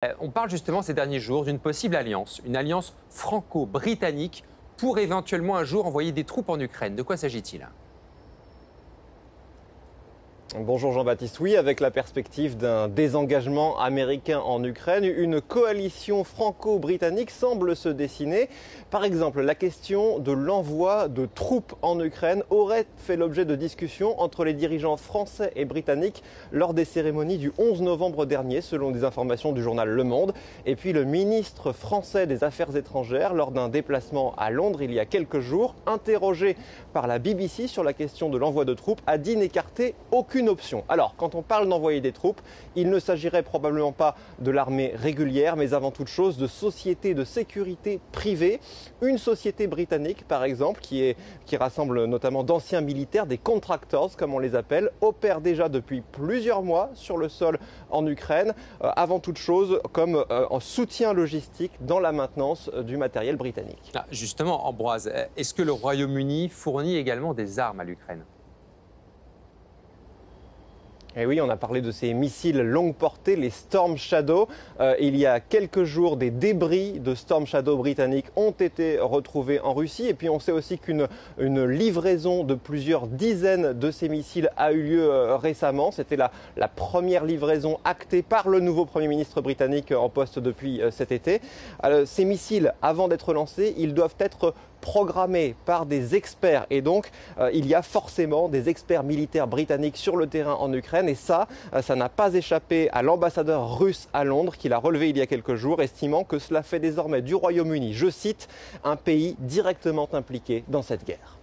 On parle justement ces derniers jours d'une possible alliance, une alliance franco-britannique pour éventuellement un jour envoyer des troupes en Ukraine. De quoi s'agit-il? Bonjour Jean-Baptiste. Oui, avec la perspective d'un désengagement américain en Ukraine, une coalition franco-britannique semble se dessiner. Par exemple, la question de l'envoi de troupes en Ukraine aurait fait l'objet de discussions entre les dirigeants français et britanniques lors des cérémonies du 11 novembre dernier, selon des informations du journal Le Monde. Et puis le ministre français des Affaires étrangères, lors d'un déplacement à Londres il y a quelques jours, interrogé par la BBC sur la question de l'envoi de troupes, a dit n'écarter aucune option. Alors, quand on parle d'envoyer des troupes, il ne s'agirait probablement pas de l'armée régulière, mais avant toute chose de sociétés de sécurité privées. Une société britannique, par exemple, qui rassemble notamment d'anciens militaires, des contractors, comme on les appelle, opère déjà depuis plusieurs mois sur le sol en Ukraine, avant toute chose comme en soutien logistique dans la maintenance du matériel britannique. Ah, justement, Ambroise, est-ce que le Royaume-Uni fournit également des armes à l'Ukraine? Et oui, on a parlé de ces missiles longue portée, les Storm Shadow. Il y a quelques jours, des débris de Storm Shadow britanniques ont été retrouvés en Russie. Et puis on sait aussi qu'une livraison de plusieurs dizaines de ces missiles a eu lieu récemment. C'était la première livraison actée par le nouveau Premier ministre britannique en poste depuis cet été. Ces missiles, avant d'être lancés, ils doivent être programmés par des experts. Et donc, il y a forcément des experts militaires britanniques sur le terrain en Ukraine. Et ça n'a pas échappé à l'ambassadeur russe à Londres, qui l'a relevé il y a quelques jours, estimant que cela fait désormais du Royaume-Uni, je cite, un pays directement impliqué dans cette guerre.